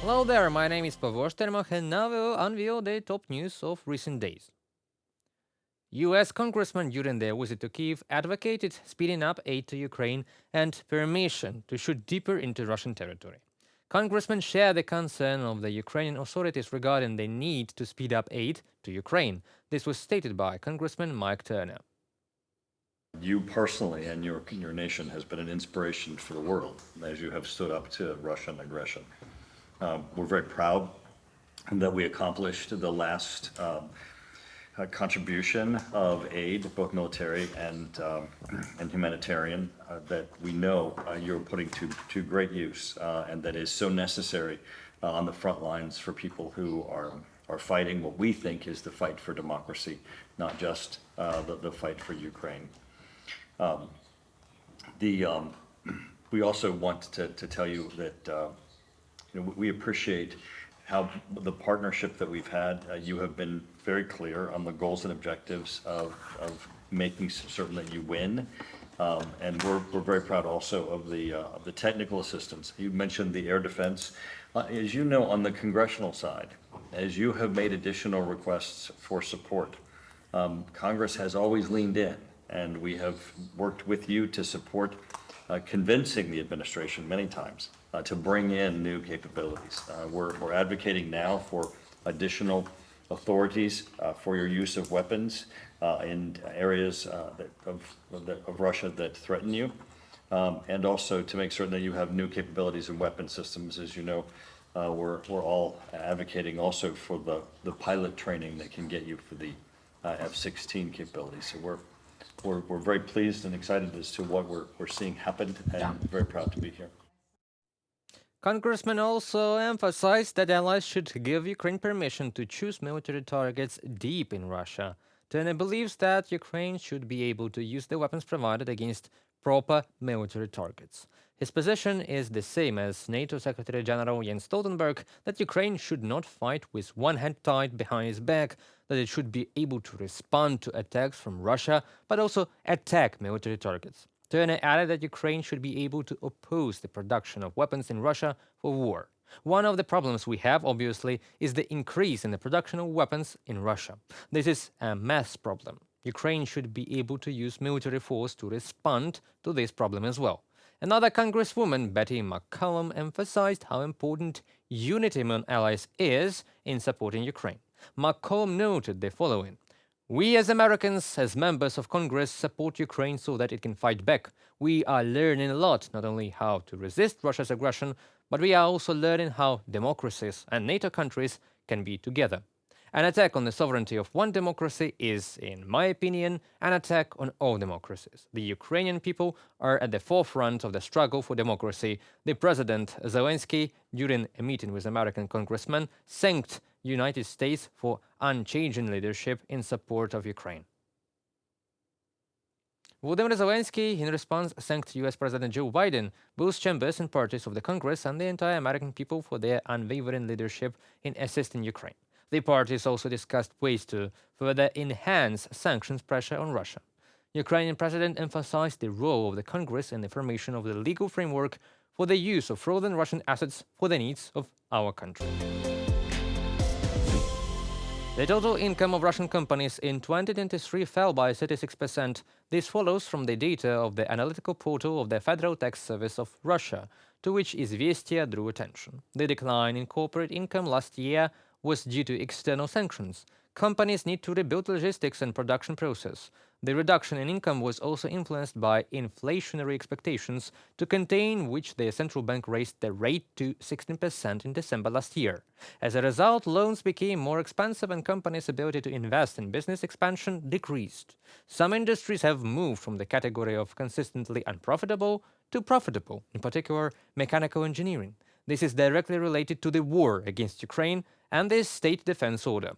Hello there, my name is Pavor Stermach, and now we will unveil the top news of recent days. US congressmen during their visit to Kyiv advocated speeding up aid to Ukraine and permission to shoot deeper into Russian territory. Congressmen share the concern of the Ukrainian authorities regarding the need to speed up aid to Ukraine. This was stated by Congressman Mike Turner. You personally and your nation has been an inspiration for the world as you have stood up to Russian aggression. We're very proud that we accomplished the last contribution of aid, both military and humanitarian, that we know you're putting to great use and that is so necessary on the front lines for people who are fighting what we think is the fight for democracy, not just the fight for Ukraine. We also want to tell you that we appreciate how the partnership that we've had. You have been very clear on the goals and objectives of making certain that you win, and we're very proud also of the technical assistance. You mentioned the air defense. As you know, on the congressional side, as you have made additional requests for support, Congress has always leaned in. And we have worked with you to support convincing the administration many times to bring in new capabilities. We're advocating now for additional authorities for your use of weapons in areas of Russia that threaten you, and also to make certain that you have new capabilities and weapon systems. As you know, we're all advocating also for the pilot training that can get you for the F-16 capabilities. So we're very pleased and excited as to what we're seeing happen, and very proud to be here. Congressmen also emphasized that allies should give Ukraine permission to choose military targets deep in Russia. Turner believes that Ukraine should be able to use the weapons provided against proper military targets. His position is the same as NATO Secretary General Jens Stoltenberg, that Ukraine should not fight with one hand tied behind its back, that it should be able to respond to attacks from Russia, but also attack military targets. Turner added that Ukraine should be able to oppose the production of weapons in Russia for war. One of the problems we have, obviously, is the increase in the production of weapons in Russia. This is a mass problem. Ukraine should be able to use military force to respond to this problem as well. Another Congresswoman, Betty McCollum, emphasized how important unity among allies is in supporting Ukraine. McCollum noted the following: "We as Americans, as members of Congress, support Ukraine so that it can fight back. We are learning a lot, not only how to resist Russia's aggression, but we are also learning how democracies and NATO countries can be together. An attack on the sovereignty of one democracy is, in my opinion, an attack on all democracies. The Ukrainian people are at the forefront of the struggle for democracy." The President Zelensky, during a meeting with American congressmen, thanked the United States for unchanging leadership in support of Ukraine. Volodymyr Zelensky, in response, thanked US President Joe Biden, both chambers and parties of the Congress, and the entire American people for their unwavering leadership in assisting Ukraine. The parties also discussed ways to further enhance sanctions pressure on Russia. The Ukrainian president emphasized the role of the Congress in the formation of the legal framework for the use of frozen Russian assets for the needs of our country. The total income of Russian companies in 2023 fell by 36%. This follows from the data of the analytical portal of the Federal Tax Service of Russia, to which Izvestia drew attention. The decline in corporate income last year was due to external sanctions. Companies need to rebuild logistics and production process. The reduction in income was also influenced by inflationary expectations, to contain which the central bank raised the rate to 16% in December last year. As a result, loans became more expensive and companies' ability to invest in business expansion decreased. Some industries have moved from the category of consistently unprofitable to profitable, in particular mechanical engineering. This is directly related to the war against Ukraine and the state defense order.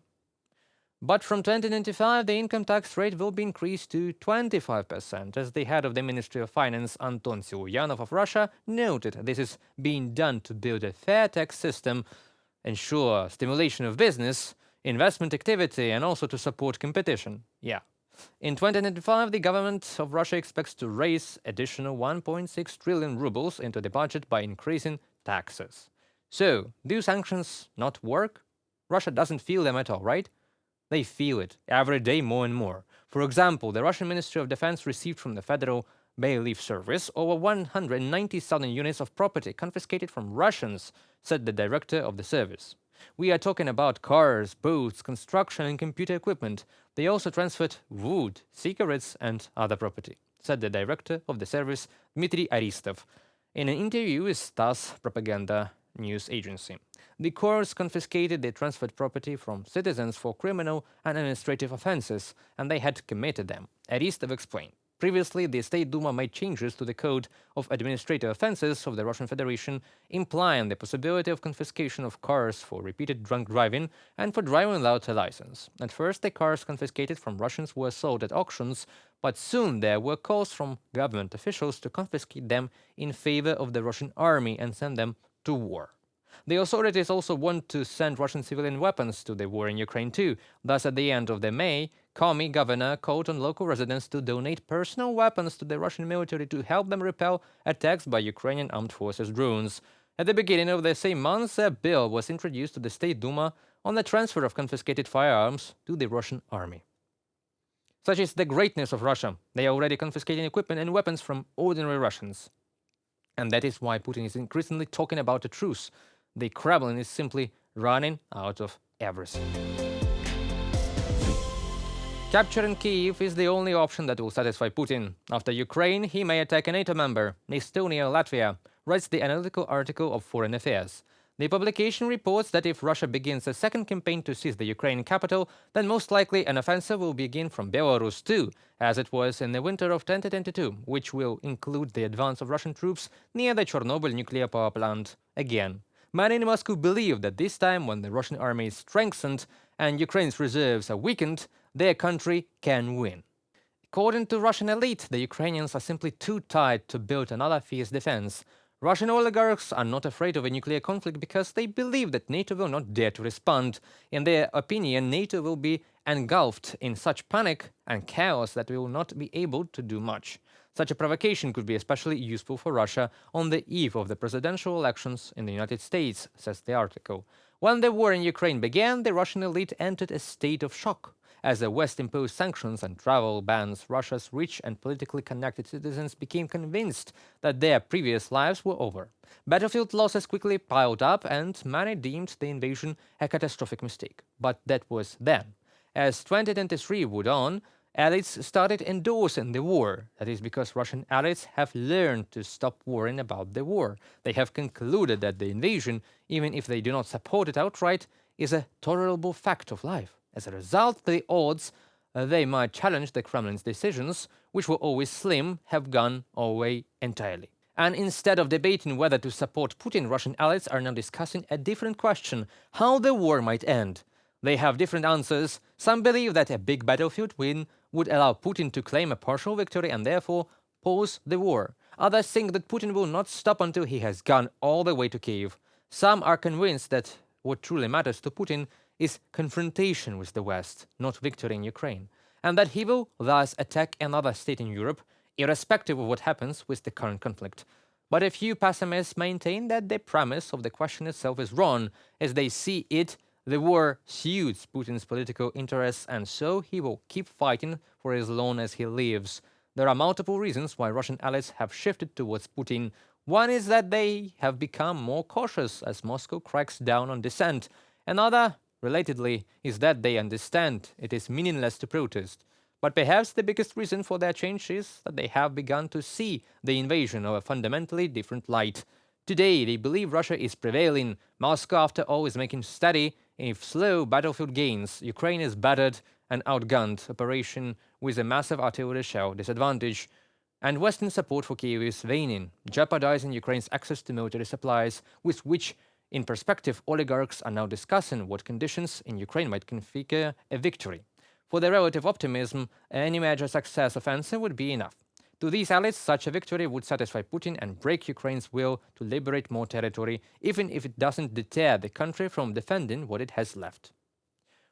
But from 2025, the income tax rate will be increased to 25%, as the head of the Ministry of Finance, Anton Siluyanov of Russia, noted. This is being done to build a fair tax system, ensure stimulation of business, investment activity, and also to support competition. In 2025, the government of Russia expects to raise additional 1.6 trillion rubles into the budget by increasing taxes. So, do sanctions not work? Russia doesn't feel them at all, right? They feel it every day more and more. For example, the Russian Ministry of Defense received from the Federal Bailiff Service over 190,000 units of property confiscated from Russians, said the director of the service. We are talking about cars, boats, construction, and computer equipment. They also transferred wood, cigarettes, and other property, said the director of the service, Dmitry Aristov, in an interview with TASS propaganda news agency. The courts confiscated the transferred property from citizens for criminal and administrative offenses, and they had committed them, Aristov explained. Previously, the State Duma made changes to the Code of Administrative Offenses of the Russian Federation, implying the possibility of confiscation of cars for repeated drunk driving and for driving without a license. At first, the cars confiscated from Russians were sold at auctions, but soon there were calls from government officials to confiscate them in favor of the Russian army and send them to war. The authorities also want to send Russian civilian weapons to the war in Ukraine too. Thus, at the end of the May, Komi governor called on local residents to donate personal weapons to the Russian military to help them repel attacks by Ukrainian armed forces drones. At the beginning of the same month, a bill was introduced to the State Duma on the transfer of confiscated firearms to the Russian army. Such is the greatness of Russia. They are already confiscating equipment and weapons from ordinary Russians. And that is why Putin is increasingly talking about a truce. The Kremlin is simply running out of everything. Capturing Kyiv is the only option that will satisfy Putin. After Ukraine, he may attack a NATO member, Estonia or Latvia, writes the analytical article of Foreign Affairs. The publication reports that if Russia begins a second campaign to seize the Ukrainian capital, then most likely an offensive will begin from Belarus too, as it was in the winter of 2022, which will include the advance of Russian troops near the Chernobyl nuclear power plant again. Many in Moscow believe that this time, when the Russian army is strengthened and Ukraine's reserves are weakened, their country can win. According to Russian elite, the Ukrainians are simply too tired to build another fierce defense. Russian oligarchs are not afraid of a nuclear conflict because they believe that NATO will not dare to respond. In their opinion, NATO will be engulfed in such panic and chaos that we will not be able to do much. Such a provocation could be especially useful for Russia on the eve of the presidential elections in the United States, says the article. When the war in Ukraine began, the Russian elite entered a state of shock. As the West imposed sanctions and travel bans, Russia's rich and politically connected citizens became convinced that their previous lives were over. Battlefield losses quickly piled up, and many deemed the invasion a catastrophic mistake. But that was then. As 2023 would on, elites started endorsing the war. That is because Russian elites have learned to stop worrying about the war. They have concluded that the invasion, even if they do not support it outright, is a tolerable fact of life. As a result, the odds they might challenge the Kremlin's decisions, which were always slim, have gone away entirely. And instead of debating whether to support Putin, Russian elites are now discussing a different question: how the war might end. They have different answers. Some believe that a big battlefield win would allow Putin to claim a partial victory and therefore pause the war. Others think that Putin will not stop until he has gone all the way to Kyiv. Some are convinced that what truly matters to Putin is confrontation with the West, not victory in Ukraine, and that he will thus attack another state in Europe, irrespective of what happens with the current conflict. But a few pessimists maintain that the premise of the question itself is wrong. As they see it, the war suits Putin's political interests, and so he will keep fighting for as long as he lives. There are multiple reasons why Russian allies have shifted towards Putin. One is that they have become more cautious as Moscow cracks down on dissent. Another, relatedly, is that they understand it is meaningless to protest. But perhaps the biggest reason for their change is that they have begun to see the invasion of a fundamentally different light. Today, they believe Russia is prevailing. Moscow, after all, is making steady, if slow, battlefield gains. Ukraine is battered and outgunned, operation with a massive artillery shell disadvantage. And Western support for Kyiv is waning, jeopardizing Ukraine's access to military supplies, with which, in perspective, oligarchs are now discussing what conditions in Ukraine might configure a victory. For their relative optimism, any major success offensive would be enough. To these allies, such a victory would satisfy Putin and break Ukraine's will to liberate more territory, even if it doesn't deter the country from defending what it has left.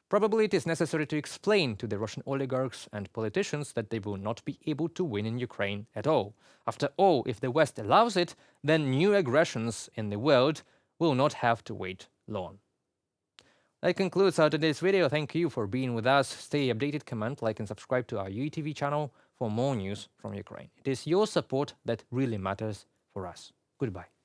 Probably it is necessary to explain to the Russian oligarchs and politicians that they will not be able to win in Ukraine at all. After all, if the West allows it, then new aggressions in the world will not have to wait long. That concludes our today's video. Thank you for being with us. Stay updated, comment, like, and subscribe to our UATV channel for more news from Ukraine. It is your support that really matters for us. Goodbye.